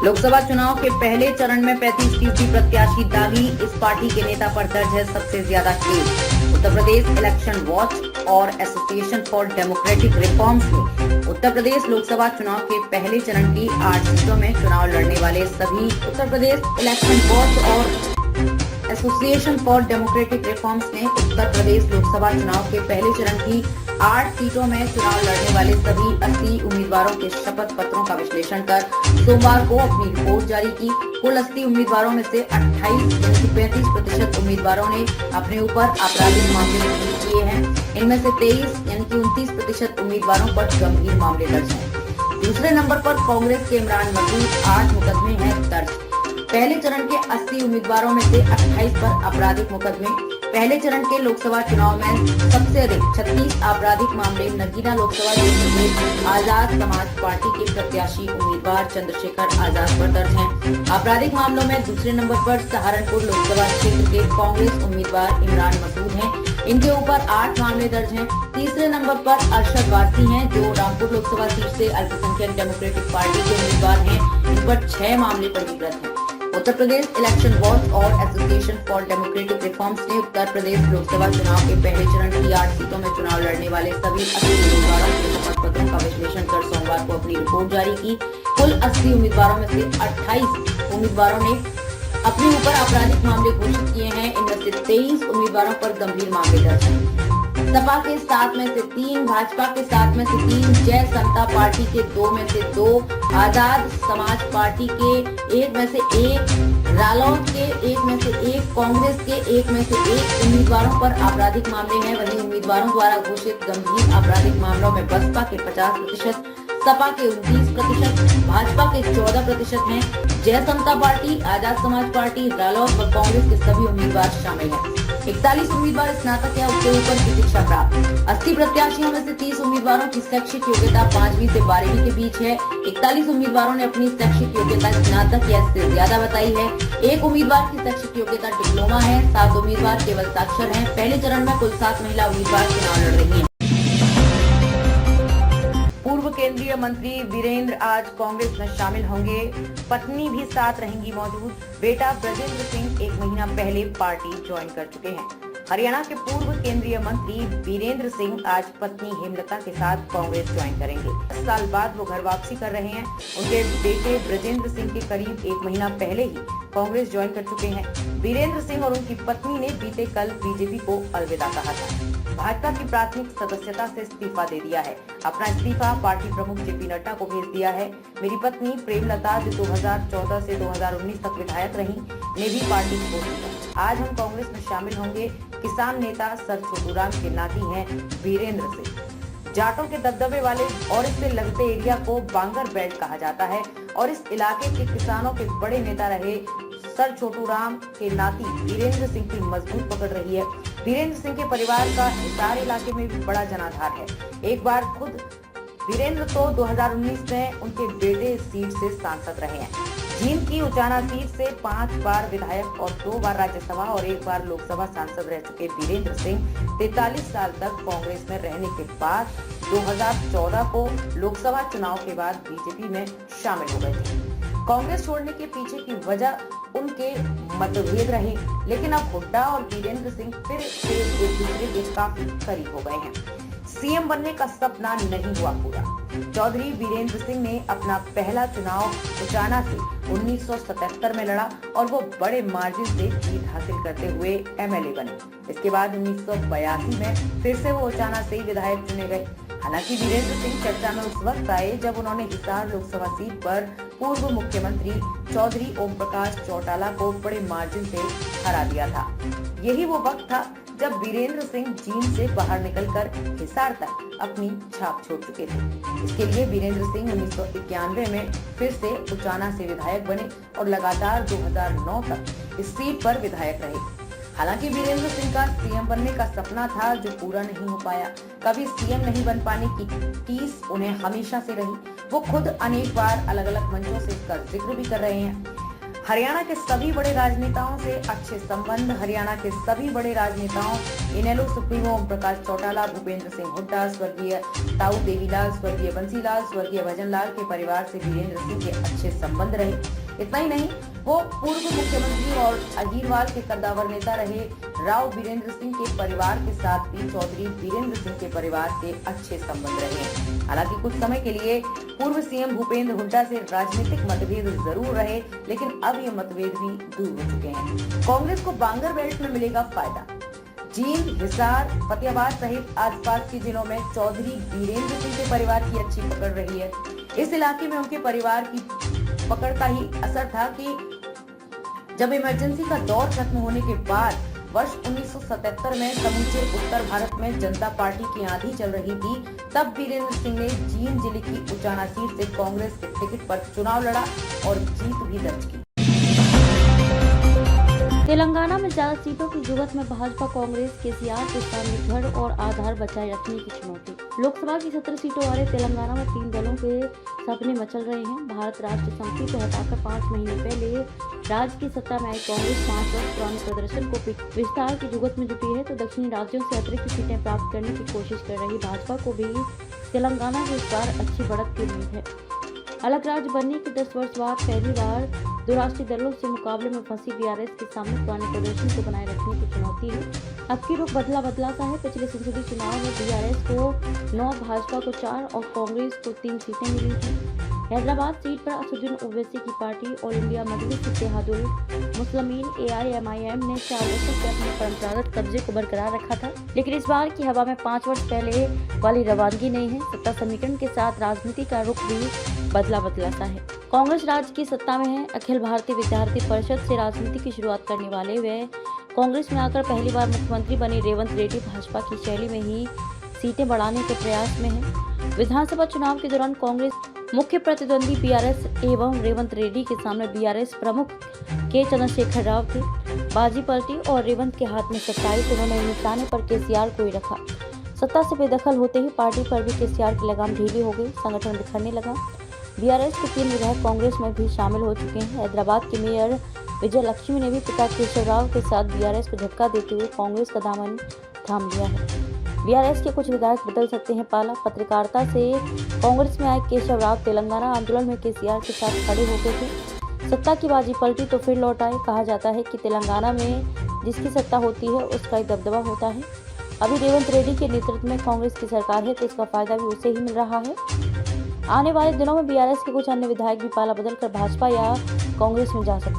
लोकसभा चुनाव के पहले चरण में 35% प्रत्याशी दागी। इस पार्टी के नेता पर दर्ज है सबसे ज्यादा case. Uttar Pradesh election watch और एसोसिएशन फॉर डेमोक्रेटिक रिफॉर्म्स ने उत्तर प्रदेश लोकसभा चुनाव के पहले चरण की 8 सीटों में चुनाव लड़ने वाले सभी उत्तर प्रदेश इलेक्शन वॉच और एसोसिएशन फॉर डेमोक्रेटिक रिफॉर्म्स ने उत्तर प्रदेश लोकसभा चुनाव के पहले चरण की 8 सीटों में चुनाव लड़ने वाले सभी 80 उम्मीदवारों के शपथ पत्रों का विश्लेषण कर सोमवार को अपनी रिपोर्ट जारी की। कुल 80 उम्मीदवारों में से 35% उम्मीदवारों ने अपने ऊपर आपराधिक मामले दर्ज किए हैं। इनमें से 29% उम्मीदवारों पर गंभीर मामले दर्ज हैं। दूसरे नंबर पर कांग्रेस के इमरान मसूद 8 मुकदमे हैं दर्ज। पहले चरण के 80 उम्मीदवारों में से 28 पर आपराधिक मुकदमे। पहले चरण के लोकसभा चुनाव में सबसे अधिक 36 आपराधिक मामले नगीना लोकसभा क्षेत्र में आजाद समाज पार्टी के प्रत्याशी उम्मीदवार चंद्रशेखर आजाद पर दर्ज हैं। आपराधिक मामलों में दूसरे नंबर पर सहारनपुर लोकसभा क्षेत्र के कांग्रेस उम्मीदवार इमरान मसूद हैं। इनके ऊपर 8 मामले दर्ज हैं। तीसरे नंबर पर अरशद वारसी हैं, जो रामपुर लोकसभा सीट से अल्पसंख्यक डेमोक्रेटिक पार्टी के उम्मीदवार हैं। इन पर 6 मामले पंजीकृत हैं। उत्तर प्रदेश इलेक्शन वॉच और एसोसिएशन फॉर डेमोक्रेटिक रिफॉर्म्स ने उत्तर प्रदेश लोकसभा चुनाव के पहले चरण की 8 सीटों में चुनाव लड़ने वाले सभी 80 उम्मीदवारों के शपथ पत्रों का विश्लेषण कर सोमवार को अपनी रिपोर्ट जारी की। कुल 80 उम्मीदवारों में से 28 उम्मीदवारों ने अपने ऊपर आपराधिक मामले घोषित किए हैं। इनमें से 23 उम्मीदवारों पर गंभीर मामले दर्ज हैं। सपा के 7 में से 3, भाजपा के 7 में से 3, जय समता पार्टी के 2 में से 2, आजाद समाज पार्टी के 1 में से 1, रालोद के 1 में से 1, कांग्रेस के 1 में से 1 उम्मीदवारों पर आपराधिक मामले हैं। वहीं उम्मीदवारों द्वारा घोषित गंभीर आपराधिक मामलों में बसपा के 50%, सपा के 29%, भाजपा के 14% हैं। जय समता पार्टी, आजाद समाज पार्टी, रालोद और कांग्रेस के सभी उम्मीदवार शामिल हैं। 41 उम्मीदवार स्नातक या उससे ऊपर की शिक्षा प्राप्त। 80 प्रत्याशियों में से 30 उम्मीदवारों की शैक्षिक योग्यता 5वीं से 12वीं के बीच है। 41 उम्मीदवारों ने अपनी शैक्षिक योग्यता स्नातक या इससे ज्यादा बताई है। 1 उम्मीदवार की शैक्षिक योग्यता डिप्लोमा है। 7 उम्मीदवार केवल साक्षर हैं। पहले चरण में कुल 7 महिला उम्मीदवार चुनाव लड़ रही हैं। पूर्व केंद्रीय मंत्री वीरेंद्र आज कांग्रेस में शामिल होंगे। पत्नी भी साथ रहेंगी मौजूद। बेटा ब्रजेंद्र सिंह 1 महीना पहले पार्टी ज्वाइन कर चुके हैं। हरियाणा के पूर्व केंद्रीय मंत्री वीरेंद्र सिंह आज पत्नी हेमलता के साथ कांग्रेस ज्वाइन करेंगे। 10 साल बाद वो घर वापसी कर रहे हैं। उनके बेटे ब्रजेंद्र सिंह के करीब 1 महीना पहले ही कांग्रेस ज्वाइन कर चुके हैं। वीरेंद्र सिंह और उनकी पत्नी ने बीते कल बीजेपी को अलविदा कहा था। भाजपा की प्राथमिक सदस्यता से इस्तीफा दे दिया है। अपना इस्तीफा पार्टी प्रमुख जेपी नड्डा को भेज दिया है। मेरी पत्नी प्रेमलता, जो 2014 से 2019 तक विधायक रही, ने भी पार्टी छोड़ दिया। आज हम कांग्रेस में शामिल होंगे। किसान नेता सर छोटूराम के नाती हैं वीरेंद्र सिंह। जाटों के दबदबे वाले और इससे लगते एरिया को बांगर बेल्ट कहा जाता है और इस इलाके के किसानों के बड़े नेता रहे सर छोटूराम के नाती वीरेंद्र सिंह की मजबूत पकड़ रही है। वीरेंद्र सिंह के परिवार का हिसार इलाके में भी बड़ा जनाधार है। एक बार खुद वीरेंद्र तो 2019 में उनके बेटे इस सीट से सांसद रहे हैं। जींद की उचाना सीट से 5 बार विधायक और 2 बार राज्यसभा और 1 बार लोकसभा सांसद रह चुके वीरेंद्र सिंह 43 साल तक कांग्रेस में रहने के बाद 2014 को लोकसभा चुनाव के बाद बीजेपी में शामिल हो गए थे। कांग्रेस छोड़ने के पीछे की वजह उनके मतभेद रहे, लेकिन अब हुड्डा और वीरेंद्र सिंह फिर से एक दूसरे के काफी करीब हो गए हैं। सीएम बनने का सपना नहीं हुआ पूरा। चौधरी वीरेंद्र सिंह ने अपना पहला चुनाव उचाना से 1977 में लड़ा और वो बड़े मार्जिन से जीत हासिल करते हुए एमएलए बने। इसके बाद 1982 में फिर से वो उचाना से ही विधायक चुने गए। हालांकि वीरेंद्र सिंह चर्चा में उस वक्त आए जब उन्होंने हिसार लोकसभा सीट पर पूर्व मुख्यमंत्री चौधरी ओम प्रकाश चौटाला को बड़े मार्जिन से हरा दिया था। यही वो वक्त था जब वीरेंद्र सिंह जींद से बाहर निकलकर हिसार तक अपनी छाप छोड़ चुके थे। इसके लिए वीरेंद्र सिंह 1991 में फिर से उचाना से विधायक बने और लगातार 2009 तक इस सीट पर विधायक रहे। हालांकि वीरेंद्र सिंह का सीएम बनने का सपना था जो पूरा नहीं हो पाया। कभी सीएम नहीं बन पाने की टीस उन्हें हमेशा से रही। वो खुद अनेक बार अलग अलग मंचों से इसका जिक्र भी कर रहे हैं। हरियाणा के सभी बड़े राजनेताओं से अच्छे संबंध। हरियाणा के सभी बड़े राजनेताओं इनेलो सुप्रीमो ओम प्रकाश चौटाला, भूपेंद्र सिंह हुड्डा, स्वर्गीय ताऊ देवीलाल, स्वर्गीय बंसीलाल, स्वर्गीय भजनलाल के परिवार से वीरेंद्र सिंह के अच्छे संबंध रहे। इतना ही नहीं, वो पूर्व मुख्यमंत्री और अहीरवाल के कद्दावर नेता रहे राव वीरेंद्र सिंह के परिवार के साथ भी चौधरी वीरेंद्र सिंह के परिवार से अच्छे संबंध रहे। हालांकि कुछ समय के लिए पूर्व सीएम भूपेंद्र हुड्डा से राजनीतिक मतभेद जरूर रहे, लेकिन अब ये मतभेद भी दूर हो चुके हैं। कांग्रेस को बांगर बेल्ट में मिलेगा फायदा। जींद, हिसार, फतेहाबाद सहित आसपास के जिलों में चौधरी वीरेंद्र सिंह के परिवार की अच्छी पकड़ रही है। इस इलाके में उनके परिवार की पकड़ का ही असर था कि जब इमरजेंसी का दौर खत्म होने के बाद वर्ष 1977 में समूचे उत्तर भारत में जनता पार्टी की आंधी चल रही थी, तब वीरेंद्र सिंह ने जींद जिले की उचाना सीट से कांग्रेस के टिकट पर चुनाव लड़ा और जीत भी दर्ज की। तेलंगाना में ज्यादा सीटों की जुगत में भाजपा कांग्रेस केसीआर के सामने धड़ और आधार बचाए रखने की चुनौती। लोकसभा की 17 सीटों वाले तेलंगाना में 3 दलों के सपने मचल रहे हैं। भारत राष्ट्र समिति को हटाकर 5 महीने पहले राज्य की सत्ता में आई कांग्रेस 5 वर्ष पुराने प्रदर्शन को विस्तार की जुगत में जुटी है, तो दक्षिणी राज्यों से अतिरिक्त सीटें प्राप्त करने की कोशिश कर रही भाजपा को भी तेलंगाना में इस बार अच्छी बढ़त की उम्मीद है। अलग राज्य बनने के 10 वर्ष बाद पहली बार दो राष्ट्रीय दलों से मुकाबले में फंसी बीआरएस के सामने पुराने प्रदर्शन को बनाए रखने की चुनौती है। अब की रुख बदला सा है। पिछले संसदीय चुनाव में बीआरएस को 9, भाजपा को 4 और कांग्रेस को 3 सीटें मिली थी। हैदराबाद सीट पर असदुद्दीन ओवैसी की पार्टी ऑल इंडिया मजलिस इत्तेहादुल मुस्लिमीन AIMIM ने 4 वर्षों से अपने परंपरागत कब्जे को बरकरार रखा था, लेकिन इस बार की हवा में 5 वर्ष पहले वाली रवानगी नहीं है। सत्ता समीकरण के साथ राजनीति का रुख भी बदला सा है। कांग्रेस राज्य की सत्ता में है। अखिल भारतीय विद्यार्थी परिषद से राजनीति की शुरुआत करने वाले वे कांग्रेस में आकर पहली बार मुख्यमंत्री बने रेवंत रेड्डी भाजपा की शैली में ही सीटें बढ़ाने के प्रयास में है। विधानसभा चुनाव के दौरान कांग्रेस मुख्य प्रतिद्वंदी बीआरएस एवं रेवंत रेड्डी के सामने बीआरएस प्रमुख के चंद्रशेखर राव थे। बाजी पलटी और रेवंत के हाथ में सत्ता आई तो उन्होंने निशाने पर केसीआर को ही रखा। सत्ता से बेदखल होते ही पार्टी पर भी केसीआर की लगाम ढीली हो गई, संगठन बिखरने लगा। बीआरएस के 3 विधायक कांग्रेस में भी शामिल हो चुके हैं। हैदराबाद के मेयर विजय लक्ष्मी ने भी पिता केशव राव के साथ बीआरएस को धक्का देते हुए कांग्रेस का दामन थाम लिया है। बीआरएस के कुछ विधायक बदल सकते हैं पाला। पत्रकारिता से कांग्रेस में आए केशव राव तेलंगाना आंदोलन में केसीआर के साथ खड़े हो गए थे। सत्ता की बाजी पलटी तो फिर लौट आए। कहा जाता है कि तेलंगाना में जिसकी सत्ता होती है उसका ही दबदबा होता है। अभी रेवंत रेड्डी के नेतृत्व में कांग्रेस की सरकार है, तो इसका फायदा भी उसे ही मिल रहा है। आने वाले दिनों में बीआरएस के कुछ अन्य विधायक भी पाला बदल कर भाजपा या कांग्रेस में जा सकते हैं।